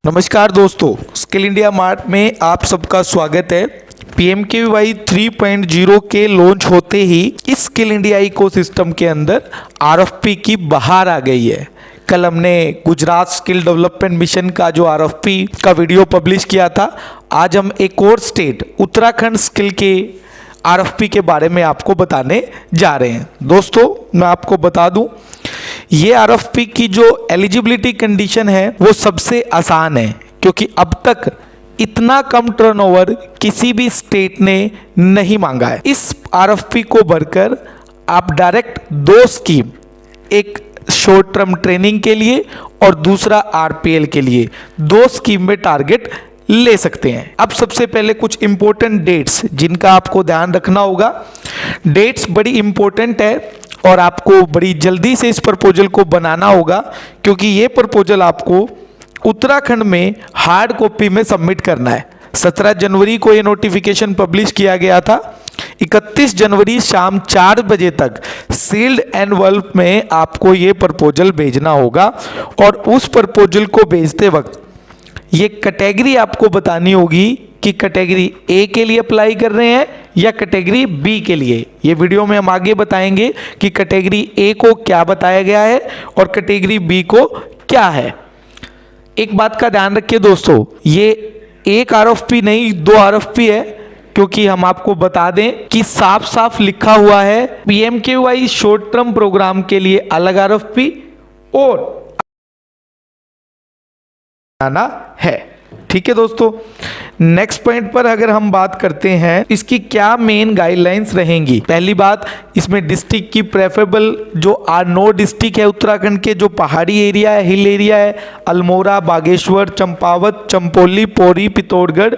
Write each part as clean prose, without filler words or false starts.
नमस्कार दोस्तों, skill India mart में आप सबका स्वागत है। PMKVY 3.0 के लॉन्च होते ही इस स्किल इंडिया इकोसिस्टम के अंदर RFP की बहार आ गई है। कल हमने गुजरात स्किल डेवलपमेंट मिशन का जो RFP का वीडियो पब्लिश किया था। आज हम एक और स्टेट उत्तराखंड स्किल के RFP के बारे में आपको बताने जा रहे हैं। दोस्तों, मैं आपको बता दूं, ये RFP की जो एलिजिबिलिटी कंडीशन है वो सबसे आसान है, क्योंकि अब तक इतना कम टर्नओवर किसी भी स्टेट ने नहीं मांगा है। इस RFP को भरकर आप डायरेक्ट दो स्कीम, एक शॉर्ट टर्म ट्रेनिंग के लिए और दूसरा RPL के लिए, दो स्कीम में टारगेट ले सकते हैं। अब सबसे पहले कुछ इंपॉर्टेंट डेट्स जिनका आपको ध्यान रखना होगा। डेट्स बड़ी इंपॉर्टेंट है और आपको बड़ी जल्दी से इस प्रपोजल को बनाना होगा, क्योंकि ये प्रपोजल आपको उत्तराखंड में हार्ड कॉपी में सबमिट करना है। 17 जनवरी को ये नोटिफिकेशन पब्लिश किया गया था। 31 जनवरी शाम 4 बजे तक सील्ड एनवलप में आपको ये प्रपोजल भेजना होगा और उस प्रपोजल को भेजते वक्त ये कैटेगरी आपको बतानी होगी कि कैटेगरी ए के लिए अप्लाई कर रहे हैं या कैटेगरी बी के लिए। ये वीडियो में हम आगे बताएंगे कि कैटेगरी ए को क्या बताया गया है और कैटेगरी बी को क्या है। एक बात का ध्यान रखिए दोस्तों, ये एक RFP नहीं, 2 RFP है, क्योंकि हम आपको बता दें कि साफ साफ लिखा हुआ है PMKVY शॉर्ट टर्म प्रोग्राम के लिए अलग RFP और आना है। ठीक है दोस्तों, नेक्स्ट पॉइंट पर अगर हम बात करते हैं, इसकी क्या मेन गाइडलाइंस रहेंगी। पहली बात, इसमें डिस्ट्रिक्ट की प्रेफरेबल जो 9 डिस्ट्रिक्ट है उत्तराखंड के, जो पहाड़ी एरिया है, हिल एरिया है, अल्मोड़ा, बागेश्वर, चंपावत, चंपोली, पौड़ी, पिथौरागढ़,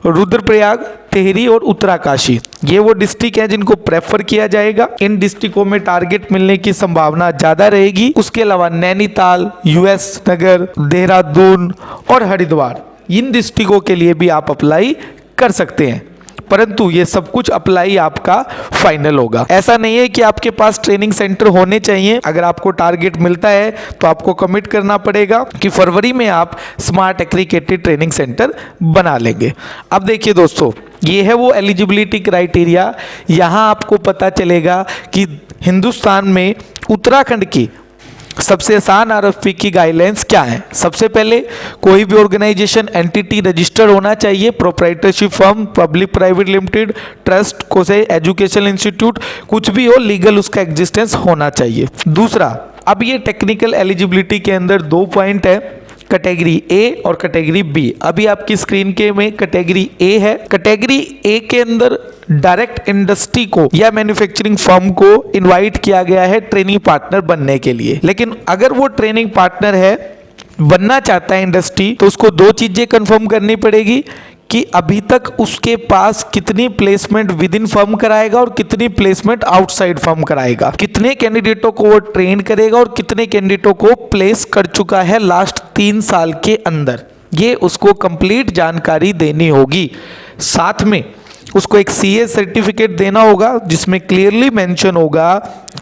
रुद्रप्रयाग, टिहरी और उत्तरकाशी, ये वो डिस्ट्रिक्ट है जिनको प्रेफर किया जाएगा। इन डिस्ट्रिक्टों में टारगेट मिलने की संभावना ज्यादा रहेगी। उसके अलावा नैनीताल, US नगर, देहरादून और हरिद्वार, इन डिस्ट्रिक्टों के लिए भी आप अप्लाई कर सकते हैं, परंतु ये सब कुछ अप्लाई आपका फाइनल होगा। ऐसा नहीं है कि आपके पास ट्रेनिंग सेंटर होने चाहिए। अगर आपको टारगेट मिलता है तो आपको कमिट करना पड़ेगा कि फरवरी में आप स्मार्ट एग्रीकेटेड ट्रेनिंग सेंटर बना लेंगे। अब देखिए दोस्तों, ये है वो एलिजिबिलिटी क्राइटेरिया। यहाँ आपको पता चलेगा कि हिंदुस्तान में उत्तराखंड की सबसे आसान RFP की गाइडलाइंस क्या है। सबसे पहले, कोई भी ऑर्गेनाइजेशन एंटिटी रजिस्टर्ड होना चाहिए, proprietorship firm, public private limited, trust, कोई एजुकेशनल इंस्टीट्यूट, कुछ भी हो, लीगल उसका एग्जिस्टेंस होना चाहिए। दूसरा, अब ये टेक्निकल एलिजिबिलिटी के अंदर 2 पॉइंट है, कैटेगरी ए और कैटेगरी बी। अभी आपकी स्क्रीन के में कैटेगरी ए है। कैटेगरी ए के अंदर डायरेक्ट इंडस्ट्री को या मैन्युफैक्चरिंग फर्म को इनवाइट किया गया है ट्रेनिंग पार्टनर बनने के लिए। लेकिन अगर वो ट्रेनिंग पार्टनर है, बनना चाहता है इंडस्ट्री, तो उसको 2 चीजें कंफर्म करनी पड़ेगी कि अभी तक उसके पास कितनी प्लेसमेंट विद इन फर्म कराएगा और कितनी प्लेसमेंट आउटसाइड फर्म कराएगा, कितने कैंडिडेटों को वो ट्रेन करेगा और कितने कैंडिडेटों को प्लेस कर चुका है लास्ट 3 साल के अंदर। ये उसको कंप्लीट जानकारी देनी होगी। साथ में उसको एक CA सर्टिफिकेट देना होगा जिसमें क्लियरली मेंशन होगा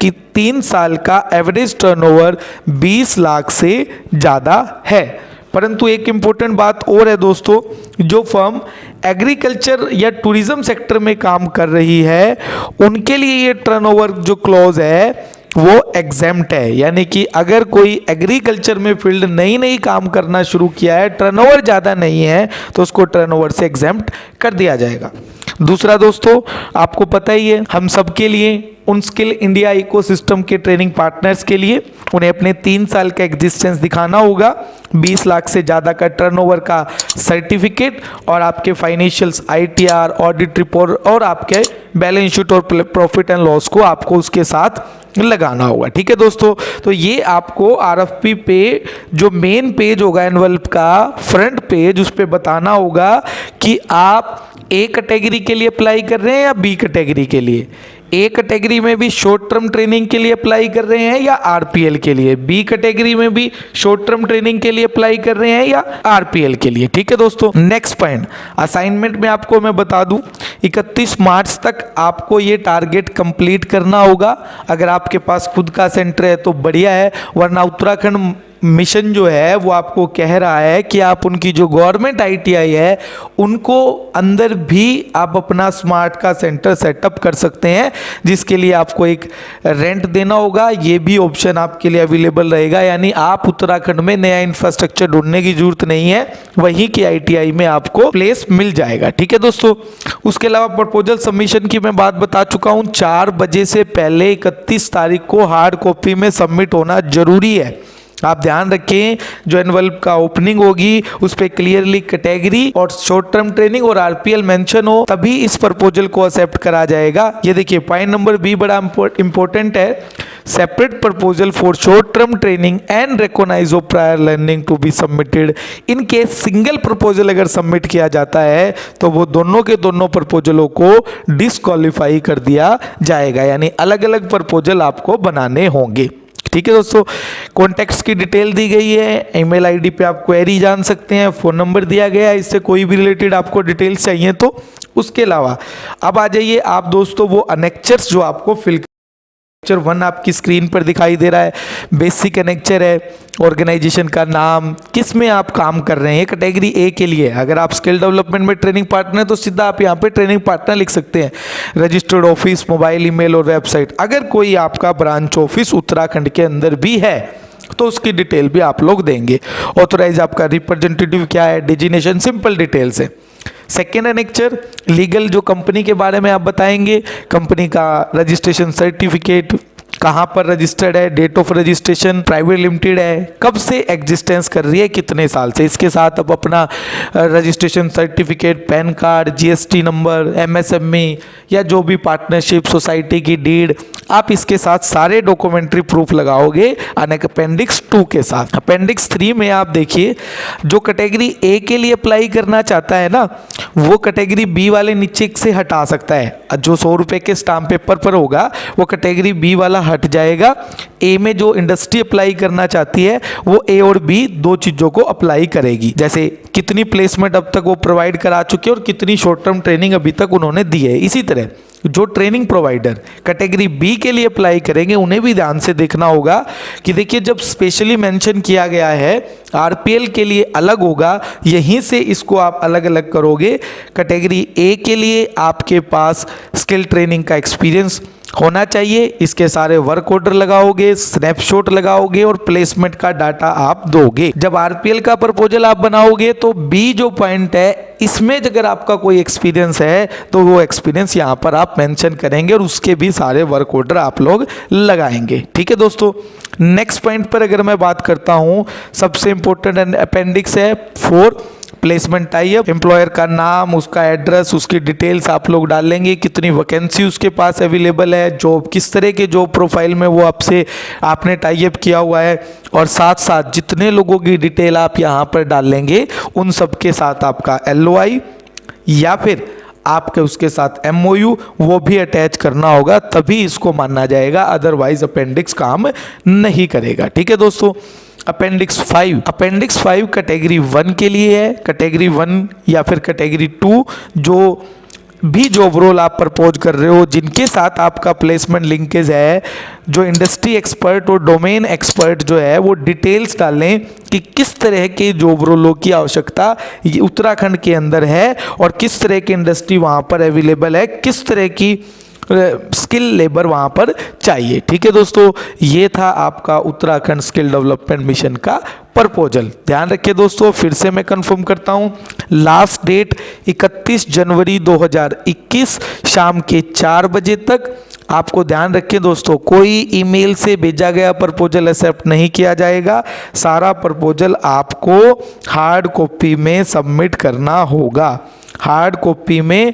कि 3 साल का एवरेज टर्नओवर 20 लाख से ज़्यादा है। परंतु एक इंपॉर्टेंट बात और है दोस्तों, जो फर्म एग्रीकल्चर या टूरिज्म सेक्टर में काम कर रही है, उनके लिए ये टर्नओवर जो क्लॉज है वो एग्जेम्प्ट है। यानी कि अगर कोई एग्रीकल्चर में फील्ड नई काम करना शुरू किया है, टर्नओवर ज़्यादा नहीं है, तो उसको टर्नओवर से एग्जेम्प्ट कर दिया जाएगा। दूसरा दोस्तों, आपको पता ही है, हम सबके लिए, उन स्किल इंडिया इकोसिस्टम के ट्रेनिंग पार्टनर्स के लिए, उन्हें अपने 3 साल का एग्जिस्टेंस दिखाना होगा, 20 लाख से ज़्यादा का टर्नओवर का सर्टिफिकेट और आपके फाइनेंशियल्स, ITR, ऑडिट रिपोर्ट और आपके बैलेंस शीट और प्रॉफिट एंड लॉस को आपको उसके साथ लगाना होगा। ठीक है दोस्तों, तो ये आपको RFP पे जो मेन पेज होगा एनवलप का, फ्रंट पेज, उस पर बताना होगा कि आप A कैटेगरी के लिए अप्लाई कर रहे हैं या B कैटेगरी के लिए। A कैटेगरी में भी शॉर्ट टर्म ट्रेनिंग के लिए अप्लाई कर रहे हैं या RPL के लिए। B कैटेगरी में भी शॉर्ट टर्म ट्रेनिंग के लिए अप्लाई कर रहे हैं या RPL के लिए। ठीक है दोस्तों, नेक्स्ट पॉइंट, असाइनमेंट में आपको मैं बता दूं, 31 मार्च तक आपको ये टारगेट कंप्लीट करना होगा। अगर आपके पास खुद का सेंटर है तो बढ़िया है, वरना उत्तराखंड मिशन जो है वो आपको कह रहा है कि आप उनकी जो गवर्नमेंट ITI है उनको अंदर भी आप अपना स्मार्ट का सेंटर सेटअप कर सकते हैं, जिसके लिए आपको एक रेंट देना होगा। ये भी ऑप्शन आपके लिए अवेलेबल रहेगा, यानी आप उत्तराखंड में नया इंफ्रास्ट्रक्चर ढूंढने की जरूरत नहीं है, वहीं के ITI में आपको प्लेस मिल जाएगा। ठीक है दोस्तों, उसके अलावा प्रपोजल सबमिशन की मैं बात बता चुका हूँ। 4 बजे से पहले 31 तारीख को हार्ड कॉपी में सबमिट होना जरूरी है। आप ध्यान रखें, जो एनवलप का ओपनिंग होगी उस पर क्लियरली कैटेगरी और शॉर्ट टर्म ट्रेनिंग और RPL मेंशन हो, तभी इस प्रपोजल को एक्सेप्ट करा जाएगा। ये देखिए पॉइंट नंबर बी बड़ा इंपॉर्टेंट है, separate proposal for short term training and recognise of prior learning to be submitted. In case single proposal अगर सबमिट किया जाता है तो वो दोनों के दोनों प्रपोजलों को डिस्क्वालीफाई कर दिया जाएगा, यानी अलग अलग प्रपोजल आपको बनाने होंगे। ठीक है दोस्तों, कॉन्टैक्ट्स की डिटेल दी गई है, ईमेल आईडी पे आप क्वेरी जान सकते हैं, फ़ोन नंबर दिया गया है, इससे कोई भी रिलेटेड आपको डिटेल्स चाहिए तो। उसके अलावा अब आ जाइए आप दोस्तों वो अनेक्चर्स जो आपको फिल 1 आपकी स्क्रीन पर दिखाई दे रहा है। बेसिक एनेक्चर है, ऑर्गेनाइजेशन का नाम, किस में आप काम कर रहे हैं, कैटेगरी A के लिए। अगर आप स्किल डेवलपमेंट में ट्रेनिंग पार्टनर है तो सीधा आप यहाँ पे ट्रेनिंग पार्टनर लिख सकते हैं। रजिस्टर्ड ऑफिस, मोबाइल, ईमेल और वेबसाइट। अगर कोई आपका ब्रांच ऑफिस उत्तराखंड के अंदर भी है तो उसकी डिटेल भी आप लोग देंगे। ऑथोराइज आपका रिप्रेजेंटेटिव क्या है, डिजिग्नेशन, सिंपल डिटेल्स है। सेकेंड एनेक्चर लीगल, जो कंपनी के बारे में आप बताएंगे, कंपनी का रजिस्ट्रेशन सर्टिफिकेट, कहाँ पर रजिस्टर्ड है, date of registration, private limited है, कब से एग्जिस्टेंस कर रही है, कितने साल से। इसके साथ अब अपना registration certificate, pan card, GST number, MSME या जो भी पार्टनरशिप, सोसाइटी की डीड, आप इसके साथ सारे डॉक्यूमेंट्री प्रूफ लगाओगे अपेंडिक्स 2 के साथ। अपेंडिक्स 3 में आप देखिए, जो कैटेगरी A के लिए अप्लाई करना चाहता है ना, वो कैटेगरी B वाले नीचे से हटा सकता है। जो 100 रुपये के स्टाम्प पेपर पर होगा वो कैटेगरी B वाला हट जाएगा। A में जो इंडस्ट्री अप्लाई करना चाहती है वो A और B 2 चीज़ों को अप्लाई करेगी, जैसे कितनी प्लेसमेंट अब तक वो प्रोवाइड करा चुके हैं और कितनी शॉर्ट टर्म ट्रेनिंग अभी तक उन्होंने दी है। इसी तरह जो ट्रेनिंग प्रोवाइडर कैटेगरी B के लिए अप्लाई करेंगे उन्हें भी ध्यान से देखना होगा कि देखिए जब स्पेशली मेंशन किया गया है RPL के लिए अलग होगा, यहीं से इसको आप अलग अलग करोगे। कैटेगरी A के लिए आपके पास स्किल ट्रेनिंग का एक्सपीरियंस होना चाहिए, इसके सारे वर्क ऑर्डर लगाओगे, स्नैपशॉट लगाओगे और प्लेसमेंट का डाटा आप दोगे। जब RPL का प्रपोजल आप बनाओगे तो B जो पॉइंट है इसमें अगर आपका कोई एक्सपीरियंस है तो वो एक्सपीरियंस यहाँ पर आप मेंशन करेंगे और उसके भी सारे वर्क ऑर्डर आप लोग लगाएंगे। ठीक है दोस्तों, नेक्स्ट पॉइंट पर अगर मैं बात करता हूँ, सबसे इंपॉर्टेंट अपेंडिक्स है 4, प्लेसमेंट टाइप। एम्प्लॉयर का नाम, उसका एड्रेस, उसकी डिटेल्स आप लोग डालेंगे, कितनी वैकेंसी उसके पास अवेलेबल है, जॉब किस तरह के जॉब प्रोफाइल में वो आपने टाइप किया हुआ है, और साथ साथ जितने लोगों की डिटेल आप यहाँ पर डालेंगे उन सब के साथ आपका LOI या फिर आपके उसके साथ MOU वो भी अटैच करना होगा, तभी इसको माना जाएगा, अदरवाइज अपेंडिक्स काम नहीं करेगा। ठीक है दोस्तों, अपेंडिक्स 5 कैटेगरी 1 के लिए है। कैटेगरी 1 या फिर कैटेगरी 2 जो भी जॉब रोल आप प्रपोज कर रहे हो, जिनके साथ आपका प्लेसमेंट लिंकेज है, जो इंडस्ट्री एक्सपर्ट और डोमेन एक्सपर्ट जो है वो डिटेल्स डालें कि किस तरह के जॉब रोलों की आवश्यकता उत्तराखंड के अंदर है और किस तरह की इंडस्ट्री वहाँ पर अवेलेबल है, किस तरह की स्किल लेबर वहाँ पर चाहिए। ठीक है दोस्तों, ये था आपका उत्तराखंड स्किल डेवलपमेंट मिशन का प्रपोजल। ध्यान रखिए दोस्तों, फिर से मैं कंफर्म करता हूँ, लास्ट डेट 31 जनवरी 2021 शाम के 4 बजे तक। आपको ध्यान रखें दोस्तों, कोई ईमेल से भेजा गया प्रपोजल एक्सेप्ट नहीं किया जाएगा, सारा प्रपोजल आपको हार्ड कॉपी में सबमिट करना होगा। हार्ड कॉपी में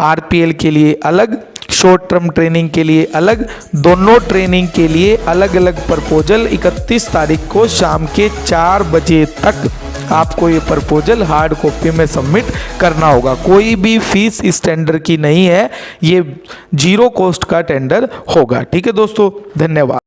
RPL के लिए अलग, शॉर्ट टर्म ट्रेनिंग के लिए अलग, दोनों ट्रेनिंग के लिए अलग अलग प्रपोजल 31 तारीख को शाम के 4 बजे तक आपको ये प्रपोजल हार्ड कॉपी में सबमिट करना होगा। कोई भी फीस इस टेंडर की नहीं है, ये 0 कॉस्ट का टेंडर होगा। ठीक है दोस्तों, धन्यवाद।